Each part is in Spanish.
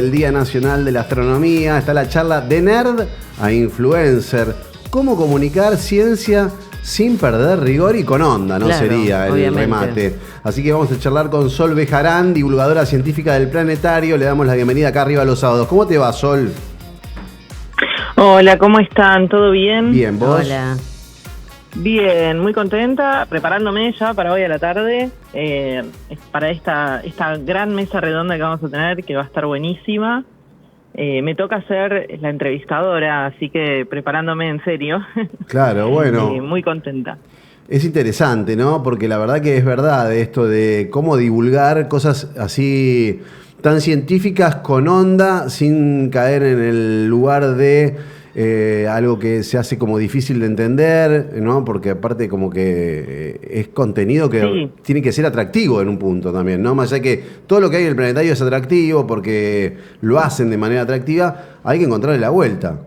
El Día Nacional de la Astronomía, está la charla de nerd a influencer. ¿Cómo comunicar ciencia sin perder rigor y con onda? No Claro, sería el obviamente. remate. Así que vamos a charlar con Sol Bejarán, divulgadora científica del Planetario. Le damos la bienvenida acá arriba los sábados. ¿Cómo te va, Sol? Hola, ¿cómo están? ¿Todo bien? Bien, ¿vos? Hola. Bien, muy contenta, preparándome ya para hoy a la tarde, para esta gran mesa redonda que vamos a tener, que va a estar buenísima. Me toca ser la entrevistadora, así que preparándome en serio. Claro, bueno. Muy contenta. Es interesante, ¿no? Porque la verdad que es verdad esto de cómo divulgar cosas así tan científicas con onda sin caer en el lugar de algo que se hace como difícil de entender, ¿no? Porque aparte como que es contenido que Sí. tiene que ser atractivo en un punto también, ¿no? Más allá que todo lo que hay en el Planetario es atractivo porque lo hacen de manera atractiva, hay que encontrarle la vuelta.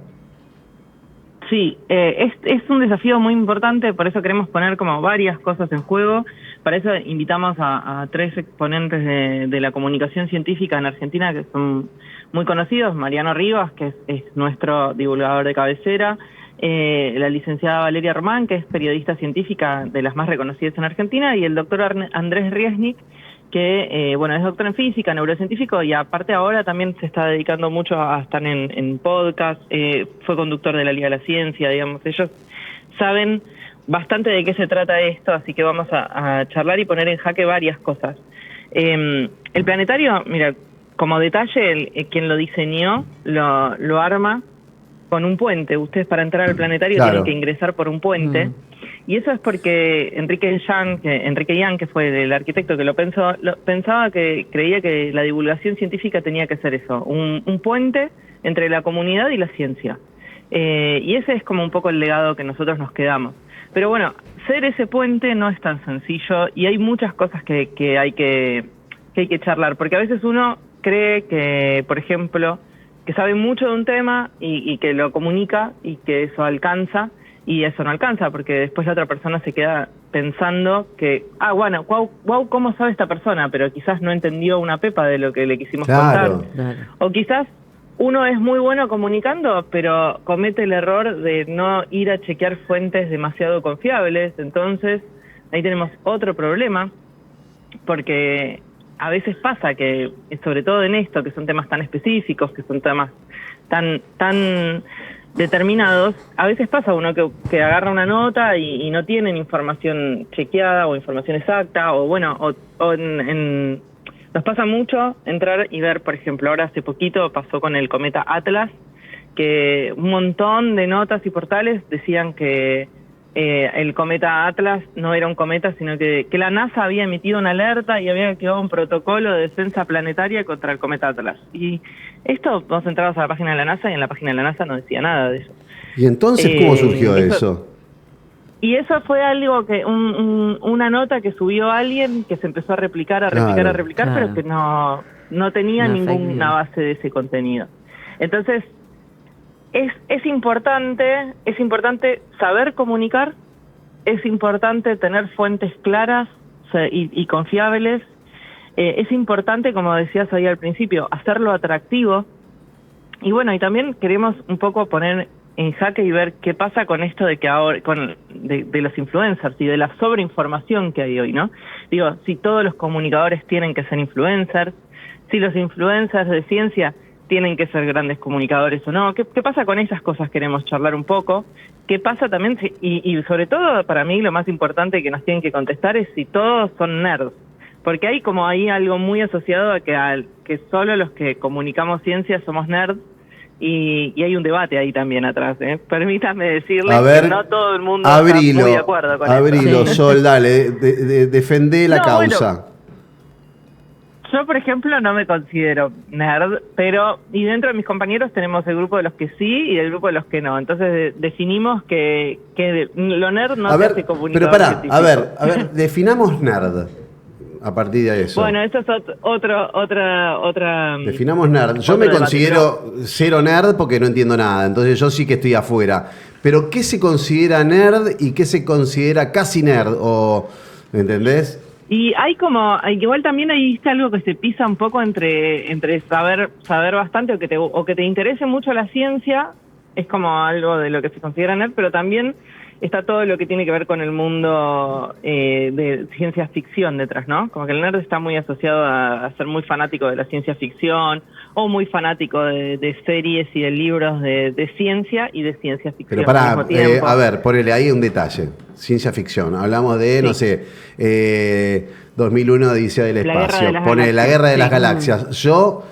Sí, es un desafío muy importante, por eso queremos poner como varias cosas en juego. Para eso invitamos a tres exponentes de la comunicación científica en Argentina que son muy conocidos. Mariano Rivas, que es nuestro divulgador de cabecera, la licenciada Valeria Román, que es periodista científica de las más reconocidas en Argentina, y el doctor Andrés Riesnik, que es doctor en física, neurocientífico, y aparte ahora también se está dedicando mucho a estar en podcast, fue conductor de la Liga de la Ciencia, digamos. Ellos saben bastante de qué se trata esto, así que vamos a charlar y poner en jaque varias cosas. El planetario, mira, como detalle, quien lo diseñó lo arma con un puente. Ustedes para entrar al planetario Claro. tienen que ingresar por un puente. Y eso es porque Enrique Yang, que fue el arquitecto que lo pensó, creía que la divulgación científica tenía que ser eso, un puente entre la comunidad y la ciencia. Y ese es como un poco el legado que nosotros nos quedamos. Pero bueno, ser ese puente no es tan sencillo y hay muchas cosas que hay que charlar, porque a veces uno cree que, por ejemplo, que sabe mucho de un tema y que lo comunica y que eso alcanza. Y eso no alcanza, porque después la otra persona se queda pensando que, wow, ¿cómo sabe esta persona? Pero quizás no entendió una pepa de lo que le quisimos Claro. contar. Claro. O quizás uno es muy bueno comunicando, pero comete el error de no ir a chequear fuentes demasiado confiables. Entonces, ahí tenemos otro problema, porque a veces pasa que, sobre todo en esto, que son temas tan específicos, que son temas tan determinados, a veces pasa uno que agarra una nota y no tienen información chequeada o información exacta, nos pasa mucho entrar y ver, por ejemplo, ahora hace poquito pasó con el cometa Atlas, que un montón de notas y portales decían que el cometa Atlas no era un cometa, sino que la NASA había emitido una alerta y había activado un protocolo de defensa planetaria contra el cometa Atlas. Y esto, vos entrabas a la página de la NASA y en la página de la NASA no decía nada de eso. ¿Y entonces cómo surgió eso? Y eso fue algo que una nota que subió alguien que se empezó a replicar, Claro. pero que no tenía Una fake ninguna news. base de ese contenido. Entonces, es importante saber comunicar, es importante tener fuentes claras y confiables, es importante, como decías ahí al principio, hacerlo atractivo. Y bueno, y también queremos un poco poner en jaque y ver qué pasa con esto de que ahora, de los influencers y de la sobreinformación que hay hoy, ¿no? Digo, si todos los comunicadores tienen que ser influencers, si los influencers de ciencia tienen que ser grandes comunicadores o no. ¿Qué pasa con esas cosas? Queremos charlar un poco. ¿Qué pasa también? Y sobre todo, para mí, lo más importante que nos tienen que contestar es si todos son nerds. Porque hay como ahí algo muy asociado a que solo los que comunicamos ciencia somos nerds, y hay un debate ahí también atrás, ¿eh? Permítame decirles que no todo el mundo está muy de acuerdo con Abrilo, eso. Sol, dale, defendé la causa. Bueno, yo, por ejemplo, no me considero nerd, y dentro de mis compañeros tenemos el grupo de los que sí y el grupo de los que no. Entonces definimos que lo nerd no se hace comunicador pero pará, científico. a ver, definamos nerd a partir de eso. Bueno, eso es otra. Definamos nerd. Yo otro me debate, considero cero nerd porque no entiendo nada, entonces yo sí que estoy afuera. Pero ¿qué se considera nerd y qué se considera casi nerd? ¿Entendés? Y hay como, igual también hay algo que se pisa un poco entre saber bastante o que te interese mucho la ciencia, es como algo de lo que se considera nerd, pero también está todo lo que tiene que ver con el mundo de ciencia ficción detrás, ¿no? Como que el nerd está muy asociado a ser muy fanático de la ciencia ficción o muy fanático de series y de libros de ciencia y de ciencia ficción. Pero pará, a ver, ponele ahí un detalle. Ciencia ficción. Hablamos de, no sé, 2001 Odisea del Espacio. Pone La Guerra de las Galaxias. Yo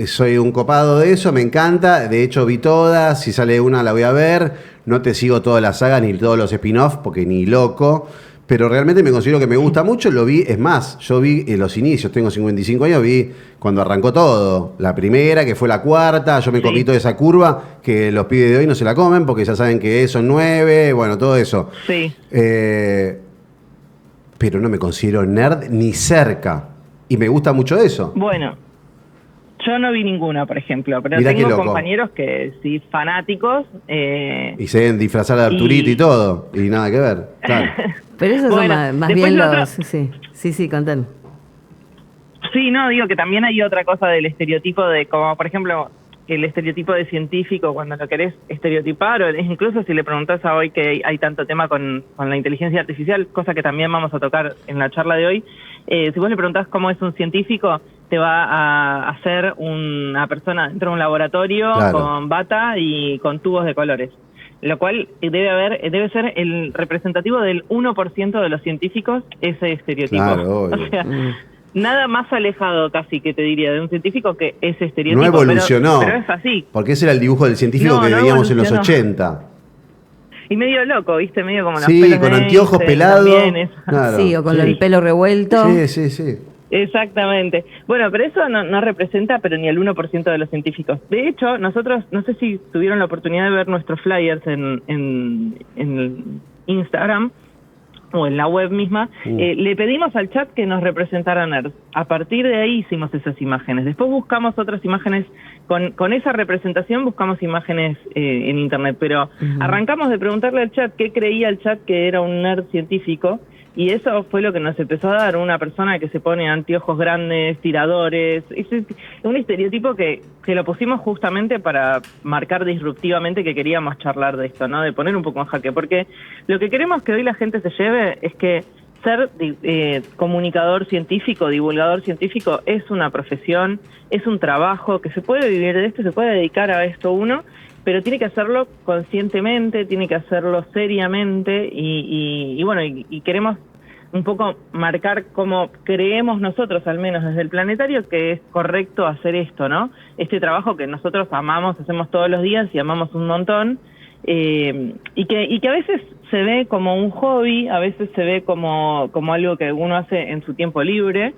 soy un copado de eso, me encanta. De hecho, vi todas. Si sale una, la voy a ver. No te sigo toda la saga ni todos los spin-offs, porque ni loco. Pero realmente me considero que me gusta mucho. Lo vi, es más, yo vi en los inicios, tengo 55 años, vi cuando arrancó todo. La primera, que fue la cuarta, yo me comí toda esa curva, que los pibes de hoy no se la comen, porque ya saben que son 9, bueno, todo eso. Sí. Pero no me considero nerd ni cerca. Y me gusta mucho eso. Bueno, yo no vi ninguna, por ejemplo, pero Mirá tengo compañeros que sí, fanáticos. Y se deben disfrazar de Arturito y todo, y nada que ver, claro. Pero esos son más bien los... Sí, contando. Sí, no, digo que también hay otra cosa del estereotipo de, como por ejemplo, el estereotipo de científico, cuando lo querés estereotipar, o incluso si le preguntás a hoy que hay tanto tema con la inteligencia artificial, cosa que también vamos a tocar en la charla de hoy, si vos le preguntás cómo es un científico, te va a hacer una persona dentro de un laboratorio con bata y con tubos de colores. Lo cual debe ser el representativo del 1% de los científicos, ese estereotipo. Claro, obvio. O sea, nada más alejado casi que te diría de un científico que ese estereotipo. No evolucionó. Pero es así. Porque ese era el dibujo del científico que veíamos en los 80. Y medio loco, ¿viste? Medio como los pelos con anteojos pelados. Claro. Sí, o con el pelo revuelto. Sí. Exactamente. Bueno, pero eso no representa pero ni el 1% de los científicos. De hecho, nosotros, no sé si tuvieron la oportunidad de ver nuestros flyers en Instagram o en la web misma, le pedimos al chat que nos representara nerds. A partir de ahí hicimos esas imágenes. Después buscamos otras imágenes, con esa representación buscamos imágenes en internet, pero arrancamos de preguntarle al chat qué creía el chat que era un nerd científico. Y eso fue lo que nos empezó a dar una persona que se pone anteojos grandes, tiradores. Es un estereotipo que lo pusimos justamente para marcar disruptivamente que queríamos charlar de esto, ¿no? De poner un poco en jaque. Porque lo que queremos que hoy la gente se lleve es que ser comunicador científico, divulgador científico, es una profesión, es un trabajo, que se puede vivir de esto, se puede dedicar a esto uno, pero tiene que hacerlo conscientemente, tiene que hacerlo seriamente y bueno, y queremos un poco marcar cómo creemos nosotros, al menos desde el planetario, que es correcto hacer esto, ¿no? Este trabajo que nosotros amamos, hacemos todos los días y amamos un montón, y que a veces se ve como un hobby, a veces se ve como algo que uno hace en su tiempo libre,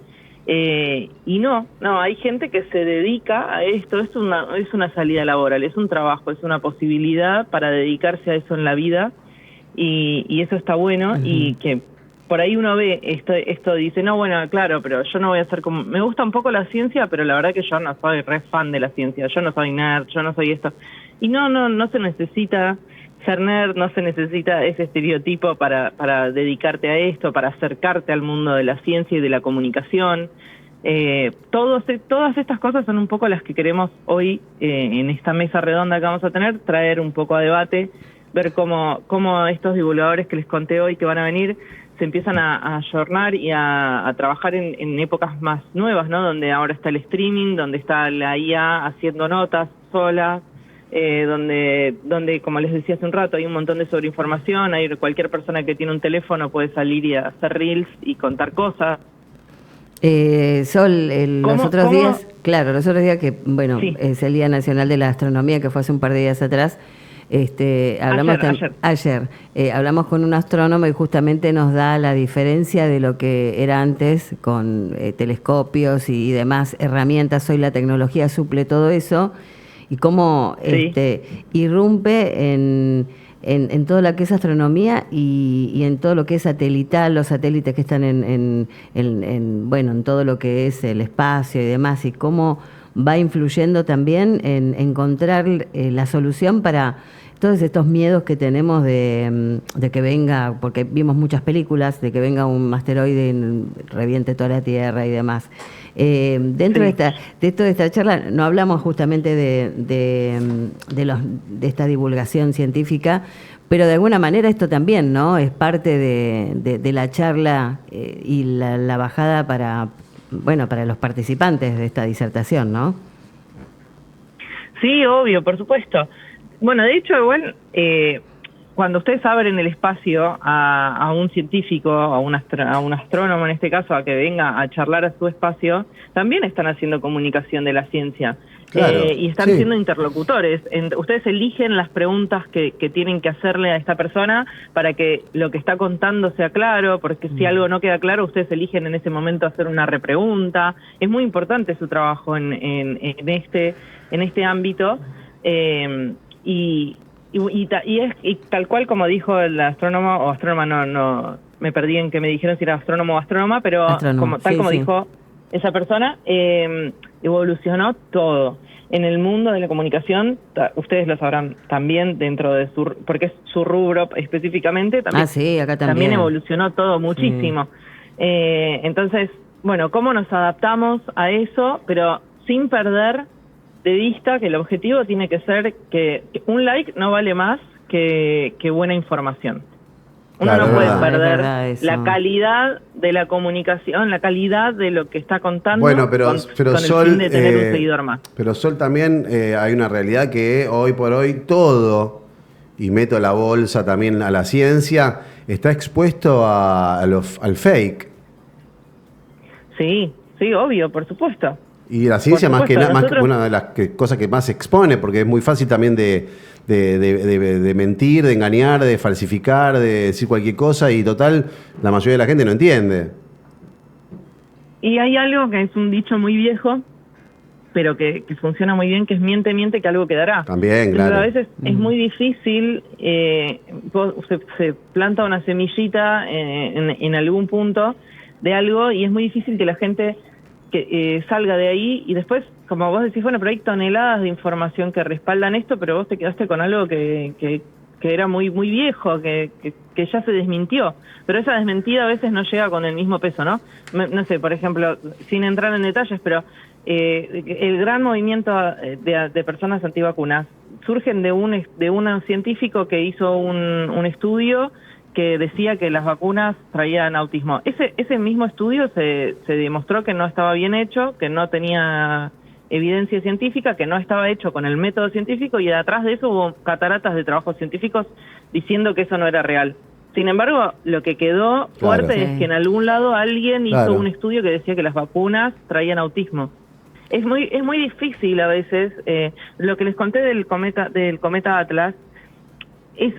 y no, hay gente que se dedica a esto, es una salida laboral, es un trabajo, es una posibilidad para dedicarse a eso en la vida, y eso está bueno, y que por ahí uno ve esto dice, no, bueno, claro, pero yo no voy a ser como... Me gusta un poco la ciencia, pero la verdad que yo no soy re fan de la ciencia, yo no soy nerd, yo no soy esto. Y no se necesita ser nerd, no se necesita ese estereotipo para dedicarte a esto, para acercarte al mundo de la ciencia y de la comunicación. Todas estas cosas son un poco las que queremos hoy en esta mesa redonda que vamos a tener, traer un poco a debate, ver cómo estos divulgadores que les conté hoy que van a venir se empiezan a ayornar y a trabajar en épocas más nuevas, ¿no? Donde ahora está el streaming, donde está la IA haciendo notas sola, donde, como les decía hace un rato, hay un montón de sobreinformación, hay cualquier persona que tiene un teléfono puede salir y hacer reels y contar cosas. Sol, los otros días que, bueno, sí, es el Día Nacional de la Astronomía, que fue hace un par de días atrás. Hablamos ayer hablamos con un astrónomo y justamente nos da la diferencia de lo que era antes con telescopios y demás herramientas. Hoy la tecnología suple todo eso y cómo irrumpe en todo lo que es astronomía y en todo lo que es satelital, los satélites que están en todo lo que es el espacio y demás, y cómo va influyendo también en encontrar la solución para todos estos miedos que tenemos de que venga, porque vimos muchas películas, de que venga un asteroide y reviente toda la Tierra y demás. Dentro de toda esta charla no hablamos justamente de esta divulgación científica, pero de alguna manera esto también, ¿no? Es parte de la charla y la bajada para los participantes de esta disertación, ¿no? Sí, obvio, por supuesto. Bueno, de hecho, igual, cuando ustedes abren el espacio a un científico, a un astrónomo en este caso, a que venga a charlar a su espacio, también están haciendo comunicación de la ciencia. Claro, y están siendo interlocutores. Ustedes eligen las preguntas que tienen que hacerle a esta persona para que lo que está contando sea claro, porque si algo no queda claro, ustedes eligen en ese momento hacer una repregunta. Es muy importante su trabajo en este ámbito. Y tal cual como dijo el astrónomo, o astrónoma, no me perdí en que me dijeron si era astrónomo o astrónoma, pero astrónomo, como dijo esa persona, evolucionó todo. En el mundo de la comunicación, ustedes lo sabrán también dentro de porque es su rubro específicamente, también, acá también evolucionó todo muchísimo. Entonces, bueno, ¿cómo nos adaptamos a eso? Pero sin perder de vista que el objetivo tiene que ser que un like no vale más que buena información. Uno no puede perder la calidad de la comunicación, la calidad de lo que está contando, bueno, pero con Sol, el fin de tener un seguidor más. Pero Sol, también hay una realidad que hoy por hoy todo, y meto la bolsa también a la ciencia, está expuesto al fake. Sí, obvio, por supuesto. Y la ciencia más que una de las cosas que más se expone, porque es muy fácil también de mentir, de engañar, de falsificar, de decir cualquier cosa, y total, la mayoría de la gente no entiende. Y hay algo que es un dicho muy viejo, pero que funciona muy bien, que es miente, miente, que algo quedará. También, claro. Pero a veces es muy difícil, se planta una semillita en algún punto de algo, y es muy difícil que la gente que salga de ahí, y después, como vos decís, bueno, pero hay toneladas de información que respaldan esto, pero vos te quedaste con algo que era muy muy viejo, que ya se desmintió, pero esa desmentida a veces no llega con el mismo peso, ¿no? No sé, por ejemplo, sin entrar en detalles, pero el gran movimiento de personas antivacunas surgen de un científico que hizo un estudio que decía que las vacunas traían autismo. Ese mismo estudio se demostró que no estaba bien hecho, que no tenía evidencia científica, que no estaba hecho con el método científico, y detrás de eso hubo cataratas de trabajos científicos diciendo que eso no era real. Sin embargo, lo que quedó fuerte es que en algún lado alguien hizo un estudio que decía que las vacunas traían autismo. Es muy difícil a veces. Lo que les conté del cometa Atlas,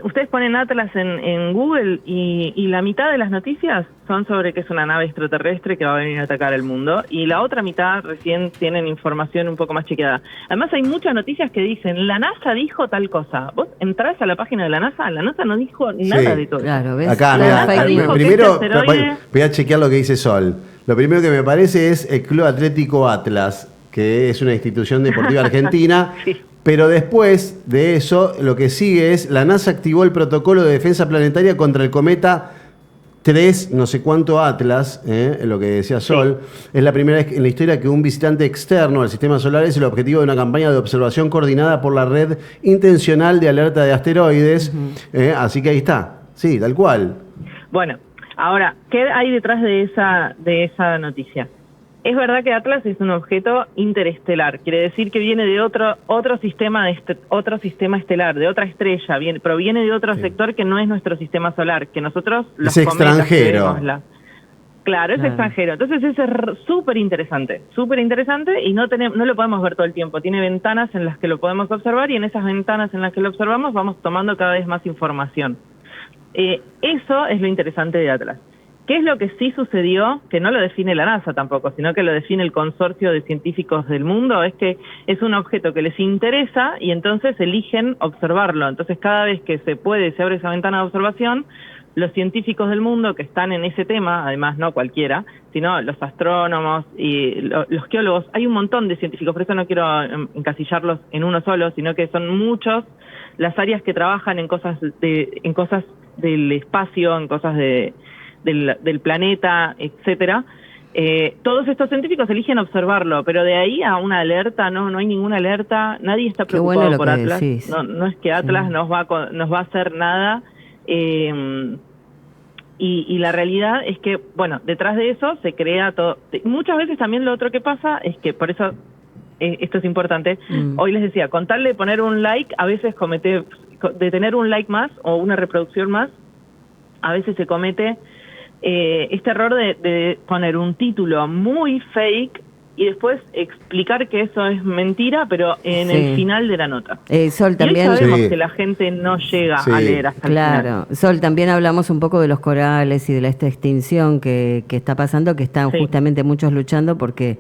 ustedes ponen Atlas en Google y la mitad de las noticias son sobre que es una nave extraterrestre que va a venir a atacar el mundo, y la otra mitad recién tienen información un poco más chequeada. Además hay muchas noticias que dicen, la NASA dijo tal cosa. Vos entrás a la página de la NASA no dijo nada de todo. Claro, ¿ves? Acá, primero voy a chequear lo que dice Sol. Lo primero que me parece es el Club Atlético Atlas, que es una institución deportiva argentina. Sí. Pero después de eso, lo que sigue es, la NASA activó el protocolo de defensa planetaria contra el cometa 3, no sé cuánto Atlas, lo que decía Sol. Sí. Es la primera vez en la historia que un visitante externo al sistema solar es el objetivo de una campaña de observación coordinada por la Red Intencional de Alerta de Asteroides. Así que ahí está, sí, tal cual. Bueno, ahora, ¿qué hay detrás de esa noticia? Es verdad que Atlas es un objeto interestelar, quiere decir que viene de otro sistema estelar, de otra estrella, proviene de otro sector que no es nuestro sistema solar, que nosotros los es extranjero. Claro, es extranjero. Entonces eso es súper interesante y no lo podemos ver todo el tiempo. Tiene ventanas en las que lo podemos observar, y en esas ventanas en las que lo observamos vamos tomando cada vez más información. Eso es lo interesante de Atlas. ¿Qué es lo que sí sucedió? Que no lo define la NASA tampoco, sino que lo define el consorcio de científicos del mundo. Es que es un objeto que les interesa y entonces eligen observarlo. Entonces cada vez que se abre esa ventana de observación, los científicos del mundo que están en ese tema, además no cualquiera, sino los astrónomos y los geólogos. Hay un montón de científicos, por eso no quiero encasillarlos en uno solo, sino que son muchos las áreas que trabajan en cosas del espacio, en cosas del planeta, etcétera. Todos estos científicos eligen observarlo, pero de ahí a una alerta no hay ninguna alerta, nadie está preocupado por Atlas. No es que Atlas nos va a hacer nada. Y la realidad es que, bueno, detrás de eso se crea todo. Muchas veces también lo otro que pasa es que, por eso esto es importante, hoy les decía, con tal de poner un like, a veces de tener un like más o una reproducción más, a veces se comete este error de poner un título muy fake y después explicar que eso es mentira, pero en el final de la nota. Sol, también... Y hoy sabemos que la gente no llega a leer hasta el final. Sol, también hablamos un poco de los corales y de esta extinción que está pasando, que están justamente muchos luchando porque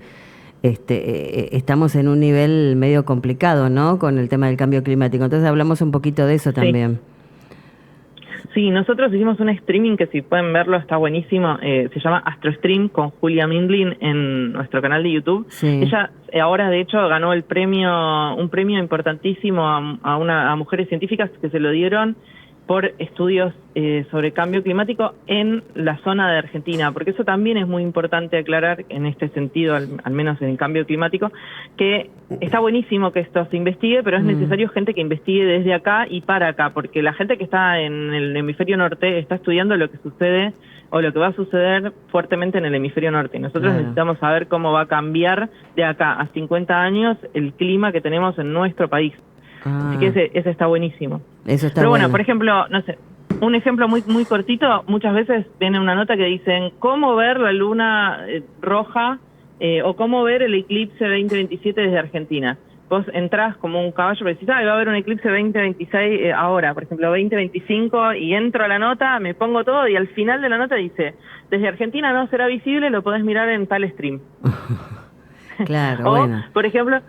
estamos en un nivel medio complicado, ¿no?, con el tema del cambio climático. Entonces hablamos un poquito de eso también. Sí, nosotros hicimos un streaming que si pueden verlo está buenísimo, se llama AstroStream con Julia Mindlin en nuestro canal de YouTube. Sí. Ella ahora de hecho ganó un premio importantísimo a mujeres científicas que se lo dieron por estudios sobre cambio climático en la zona de Argentina, porque eso también es muy importante aclarar en este sentido, al menos en el cambio climático, que está buenísimo que esto se investigue, pero es necesario gente que investigue desde acá y para acá, porque la gente que está en el hemisferio norte está estudiando lo que sucede o lo que va a suceder fuertemente en el hemisferio norte. Nosotros necesitamos saber cómo va a cambiar de acá a 50 años el clima que tenemos en nuestro país. Así que ese está buenísimo. Eso está Pero bueno, por ejemplo, no sé, un ejemplo muy muy cortito, muchas veces viene una nota que dicen cómo ver la luna roja o cómo ver el eclipse 2027 desde Argentina. Vos entrás como un caballo y decís, va a haber un eclipse 2026 ahora, por ejemplo 2025, y entro a la nota, me pongo todo y al final de la nota dice, desde Argentina no será visible, lo podés mirar en tal stream. Claro, o, por ejemplo...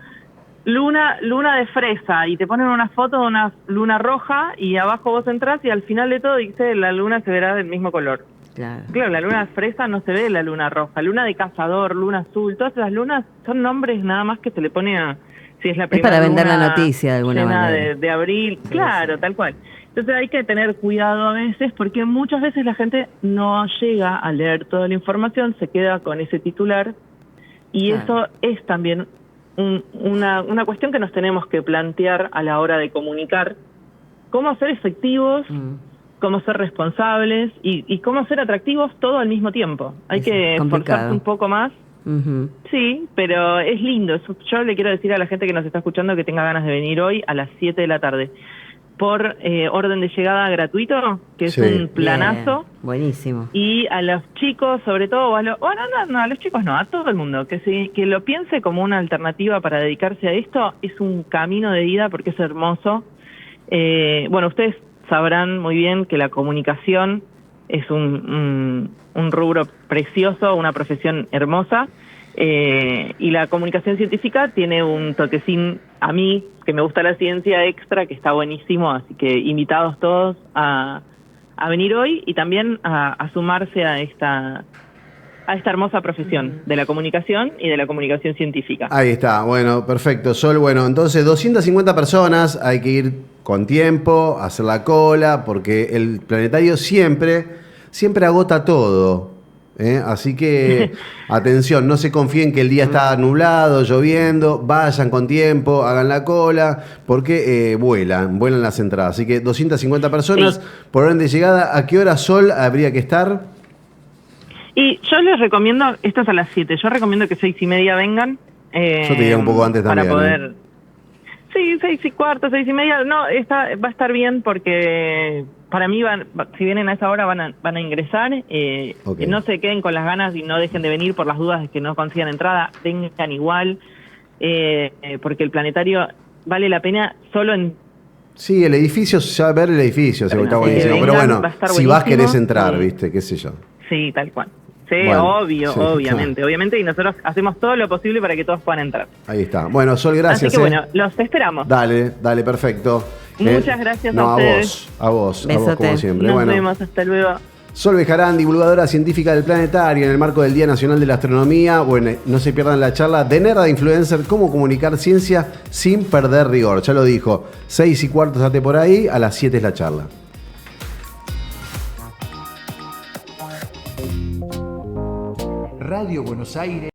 Luna de fresa, y te ponen una foto de una luna roja y abajo vos entrás y al final de todo dice la luna se verá del mismo color. Claro, la luna de fresa no se ve la luna roja, luna de cazador, luna azul, todas las lunas son nombres nada más que se le pone a... Si es la primera para vender luna la noticia de alguna manera. De abril, claro, tal cual. Entonces hay que tener cuidado a veces porque muchas veces la gente no llega a leer toda la información, se queda con ese titular y eso es también... una cuestión que nos tenemos que plantear a la hora de comunicar, cómo ser efectivos, cómo ser responsables y cómo ser atractivos todo al mismo tiempo. Hay que esforzarse un poco más. Sí, pero es lindo. Yo le quiero decir a la gente que nos está escuchando que tenga ganas de venir hoy a las 7 de la tarde. Por orden de llegada gratuito, que es un planazo. Bien. Buenísimo. Y a los chicos, sobre todo, a los chicos no, a todo el mundo, que lo piense como una alternativa para dedicarse a esto, es un camino de vida porque es hermoso. Bueno, ustedes sabrán muy bien que la comunicación es un rubro precioso, una profesión hermosa. Y la comunicación científica tiene un toquecín, a mí, que me gusta la ciencia extra, que está buenísimo, así que invitados todos a venir hoy y también a sumarse a esta hermosa profesión de la comunicación y de la comunicación científica. Ahí está, bueno, perfecto, Sol. Bueno, entonces 250 personas, hay que ir con tiempo, hacer la cola, porque el planetario siempre agota todo. Así que, atención, no se confíen que el día está nublado, lloviendo, vayan con tiempo, hagan la cola, porque vuelan las entradas. Así que 250 personas por orden de llegada. ¿A qué hora, Sol, habría que estar? Y yo les recomiendo, esto es a las 7, yo recomiendo que 6:30 vengan. Yo te diría un poco antes también. Para poder... Sí, 6:15, 6:30. No, va a estar bien porque... Para mí, si vienen a esa hora van a ingresar, no se queden con las ganas y no dejen de venir por las dudas de que no consigan entrada, vengan igual, porque el planetario vale la pena solo en... Sí, el edificio, ya ver el edificio, se está buenísimo, pero bueno, si vas querés entrar, viste, qué sé yo. Sí, tal cual. Sí, bueno, obviamente, y nosotros hacemos todo lo posible para que todos puedan entrar. Ahí está. Bueno, Sol, gracias. Así que bueno, los esperamos. Dale, perfecto. Muchas gracias a ustedes. A vos como siempre. Nos vemos, hasta luego. Sol Bejarán, divulgadora científica del Planetario, en el marco del Día Nacional de la Astronomía. Bueno, no se pierdan la charla de Nerd a Influencer, cómo comunicar ciencia sin perder rigor. Ya lo dijo, 6:15 ate por ahí, a las 7 es la charla. Radio Buenos Aires.